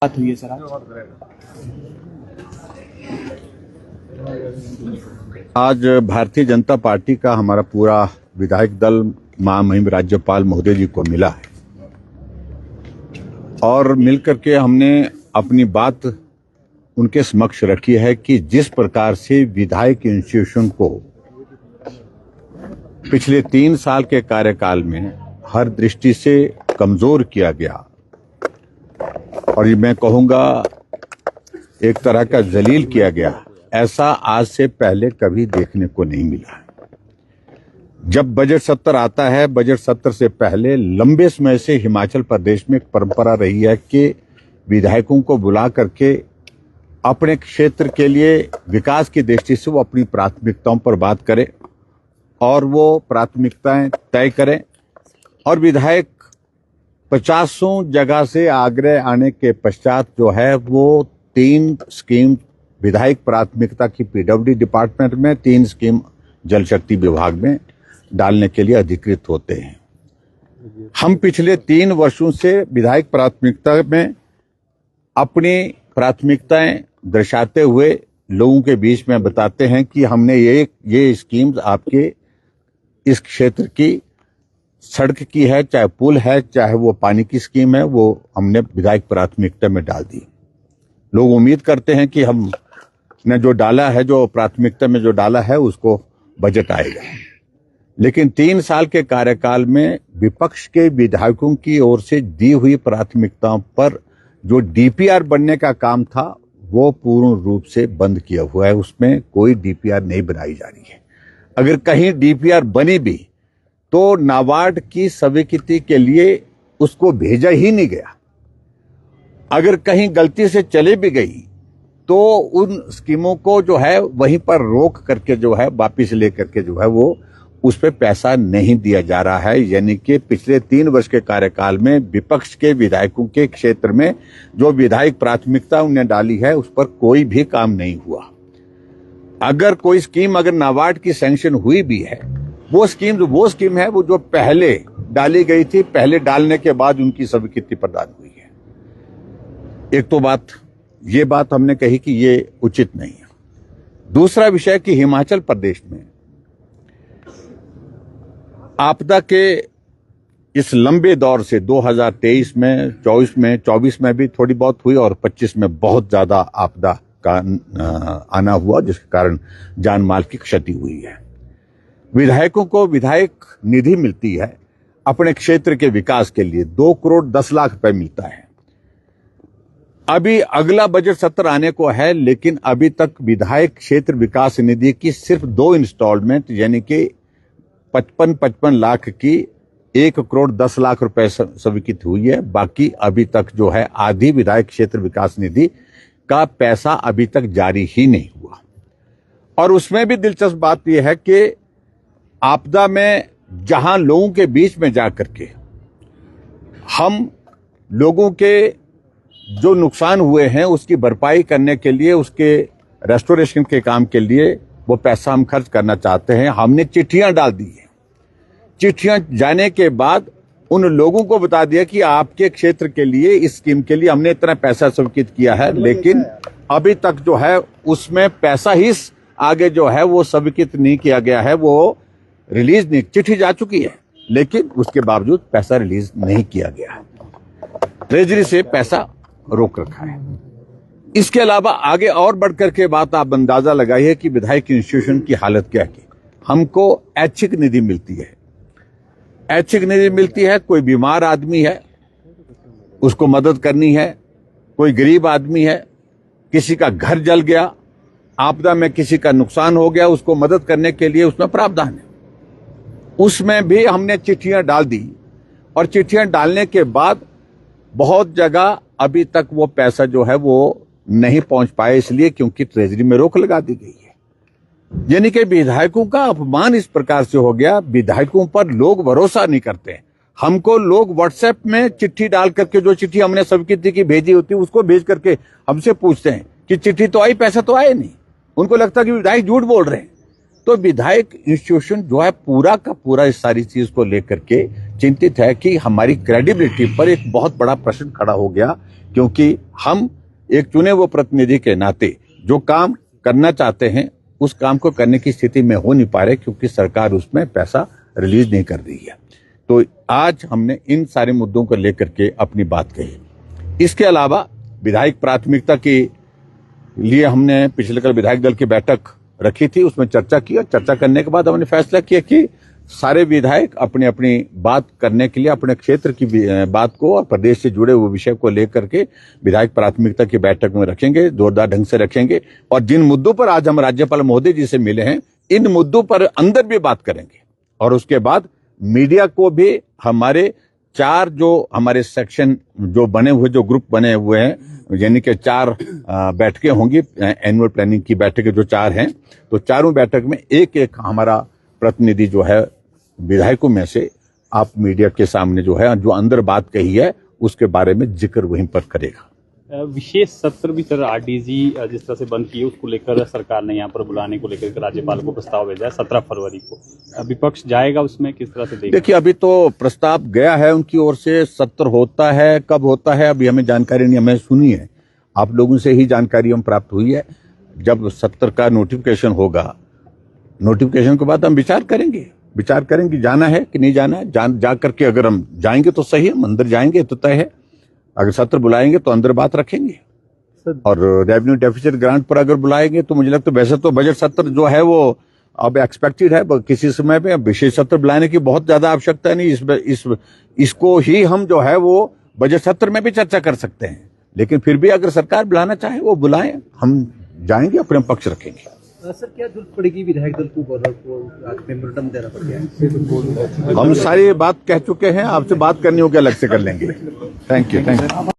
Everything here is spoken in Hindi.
बात हुई है सर आज भारतीय जनता पार्टी का हमारा पूरा विधायक दल महामहिम राज्यपाल महोदय जी को मिला है और मिलकर के हमने अपनी बात उनके समक्ष रखी है कि जिस प्रकार से विधायक इंस्टीट्यूशन को पिछले 3 साल के कार्यकाल में हर दृष्टि से कमजोर किया गया और ये मैं कहूंगा एक तरह का जलील किया गया, ऐसा आज से पहले कभी देखने को नहीं मिला। जब बजट सत्र आता है, बजट सत्र से पहले लंबे समय से हिमाचल प्रदेश में एक परंपरा रही है कि विधायकों को बुला करके अपने क्षेत्र के लिए विकास की दृष्टि से वो अपनी प्राथमिकताओं पर बात करें और वो प्राथमिकताएं तय करें और विधायक 50 जगह से आग्रह आने के पश्चात जो है वो 3 स्कीम विधायक प्राथमिकता की पीडब्ल्यूडी डिपार्टमेंट में, 3 स्कीम जल शक्ति विभाग में डालने के लिए अधिकृत होते हैं। हम पिछले 3 वर्षों से विधायक प्राथमिकता में अपनी प्राथमिकताएं दर्शाते हुए लोगों के बीच में बताते हैं कि हमने ये स्कीम्स आपके इस क्षेत्र की सड़क की है, चाहे पुल है, चाहे वो पानी की स्कीम है, वो हमने विधायक प्राथमिकता में डाल दी। लोग उम्मीद करते हैं कि हमने जो डाला है, जो प्राथमिकता में जो डाला है, उसको बजट आएगा। लेकिन 3 साल के कार्यकाल में विपक्ष के विधायकों की ओर से दी हुई प्राथमिकताओं पर जो डीपीआर बनने का काम था वो पूर्ण रूप से बंद किया हुआ है। उसमें कोई डीपीआर नहीं बनाई जा रही है। अगर कहीं डीपीआर बनी भी तो नाबार्ड की स्वीकृति के लिए उसको भेजा ही नहीं गया। अगर कहीं गलती से चले भी गई तो उन स्कीमों को जो है वहीं पर रोक करके जो है वापिस लेकर के जो है वो उस पर पैसा नहीं दिया जा रहा है। यानी कि पिछले 3 वर्ष के कार्यकाल में विपक्ष के विधायकों के क्षेत्र में जो विधायक प्राथमिकता उन्हें डाली है उस पर कोई भी काम नहीं हुआ। अगर कोई स्कीम अगर नाबार्ड की सैंक्शन हुई भी है, वो स्कीम है वो जो पहले डाली गई थी, पहले डालने के बाद उनकी स्वीकृति प्रदान हुई है। एक तो ये बात हमने कही कि ये उचित नहीं है। दूसरा विषय कि हिमाचल प्रदेश में आपदा के इस लंबे दौर से 2023 में, 24 में भी थोड़ी बहुत हुई और 25 में बहुत ज्यादा आपदा का आना हुआ, जिसके कारण जान माल की क्षति हुई है। विधायकों को विधायक निधि मिलती है अपने क्षेत्र के विकास के लिए, 2 करोड़ 10 लाख रुपए मिलता है। अभी अगला बजट सत्र आने को है, लेकिन अभी तक विधायक क्षेत्र विकास निधि की सिर्फ 2 इंस्टॉलमेंट यानी कि 55 लाख की 1 करोड़ 10 लाख रुपए स्वीकृत हुई है। बाकी अभी तक जो है आधी विधायक क्षेत्र विकास निधि का पैसा अभी तक जारी ही नहीं हुआ। और उसमें भी दिलचस्प बात यह है कि आपदा में जहां लोगों के बीच में जाकर के हम लोगों के जो नुकसान हुए हैं उसकी भरपाई करने के लिए, उसके रेस्टोरेशन के काम के लिए वो पैसा हम खर्च करना चाहते हैं। हमने चिट्ठियां डाल दी हैं। चिट्ठियां जाने के बाद उन लोगों को बता दिया कि आपके क्षेत्र के लिए, इस स्कीम के लिए हमने इतना पैसा स्वीकृत किया है, लेकिन अभी तक जो है उसमें पैसा ही आगे जो है वो स्वीकृत नहीं किया गया है, वो रिलीज नहीं, चिट्ठी जा चुकी है लेकिन उसके बावजूद पैसा रिलीज नहीं किया गया है। ट्रेजरी से पैसा रोक रखा है। इसके अलावा आगे और बढ़कर के बात आप अंदाजा लगाइए कि विधायक इंस्टीट्यूशन की हालत क्या की। हमको ऐच्छिक निधि मिलती है। ऐच्छिक निधि मिलती है, कोई बीमार आदमी है उसको मदद करनी है, कोई गरीब आदमी है, किसी का घर जल गया, आपदा में किसी का नुकसान हो गया, उसको मदद करने के लिए उसमें प्रावधान है। उसमें भी हमने चिट्ठियां डाल दी और चिट्ठियां डालने के बाद बहुत जगह अभी तक वो पैसा जो है वो नहीं पहुंच पाए, इसलिए क्योंकि ट्रेजरी में रोक लगा दी गई है। यानी कि विधायकों का अपमान इस प्रकार से हो गया, विधायकों पर लोग भरोसा नहीं करते। हमको लोग व्हाट्सएप में चिट्ठी डाल करके, जो चिट्ठी हमने स्वीकृति की भेजी होती है उसको भेज करके हमसे पूछते हैं कि चिट्ठी तो आई, पैसा तो आया नहीं। उनको लगता है कि विधायक झूठ बोल रहे हैं। तो विधायक इंस्टीट्यूशन जो है पूरा का पूरा इस सारी चीज को लेकर के चिंतित है कि हमारी क्रेडिबिलिटी पर एक बहुत बड़ा प्रश्न खड़ा हो गया क्योंकि हम एक चुने हुए प्रतिनिधि के नाते जो काम करना चाहते हैं उस काम को करने की स्थिति में हो नहीं पा रहे, क्योंकि सरकार उसमें पैसा रिलीज नहीं कर रही है। तो आज हमने इन सारे मुद्दों को लेकर के अपनी बात कही। इसके अलावा विधायक प्राथमिकता के लिए हमने पिछले कल विधायक दल की बैठक रखी थी, उसमें चर्चा की और चर्चा करने के बाद हमने फैसला किया कि सारे विधायक अपनी अपनी बात करने के लिए अपने क्षेत्र की बात को और प्रदेश से जुड़े हुए विषय को लेकर के विधायक प्राथमिकता की बैठक में रखेंगे, जोरदार ढंग से रखेंगे। और जिन मुद्दों पर आज हम राज्यपाल महोदय जी से मिले हैं, इन मुद्दों पर अंदर भी बात करेंगे। और उसके बाद मीडिया को भी हमारे 4 जो हमारे सेक्शन जो बने हुए, जो ग्रुप बने हुए हैं, यानी कि 4 बैठकें होंगी, एनुअल प्लानिंग की बैठकें जो 4 हैं, तो चारों बैठक में एक एक हमारा प्रतिनिधि जो है विधायकों में से आप मीडिया के सामने जो है जो अंदर बात कही है उसके बारे में जिक्र वहीं पर करेगा। विशेष सत्र भी सर आरडीजी जिस तरह से बंद किए उसको लेकर सरकार ने यहाँ पर बुलाने को लेकर राज्यपाल को प्रस्ताव भेजा है 17 फरवरी को। विपक्ष जाएगा उसमें, किस तरह से देखेगा? देखिए, अभी तो प्रस्ताव गया है उनकी ओर से, सत्र होता है, कब होता है अभी हमें जानकारी नहीं, हमें सुनी है, आप लोगों से ही जानकारी हम प्राप्त हुई है। जब सत्र का नोटिफिकेशन होगा, नोटिफिकेशन के बाद हम विचार करेंगे जाना है कि नहीं जाना है। जा करके अगर हम जाएंगे तो सही, हम अंदर जाएंगे तो तय है, अगर सत्र बुलाएंगे तो अंदर बात रखेंगे। और रेवेन्यू डेफिसिट ग्रांट पर अगर बुलाएंगे तो मुझे लगता है वैसे तो बजट सत्र जो है वो अब एक्सपेक्टेड है, किसी समय में विशेष सत्र बुलाने की बहुत ज्यादा आवश्यकता नहीं। इसको ही हम जो है वो बजट सत्र में भी चर्चा कर सकते हैं, लेकिन फिर भी अगर सरकार बुलाना चाहे वो बुलाएं, हम जाएंगे, अपने पक्ष रखेंगे। सर, क्या जरूरत पड़ेगी विधायक दल को मेमोरेंडम देना पड़ गया? हम सारी बात कह चुके हैं, आपसे बात करनी हो क्या अलग से कर लेंगे। Thank you.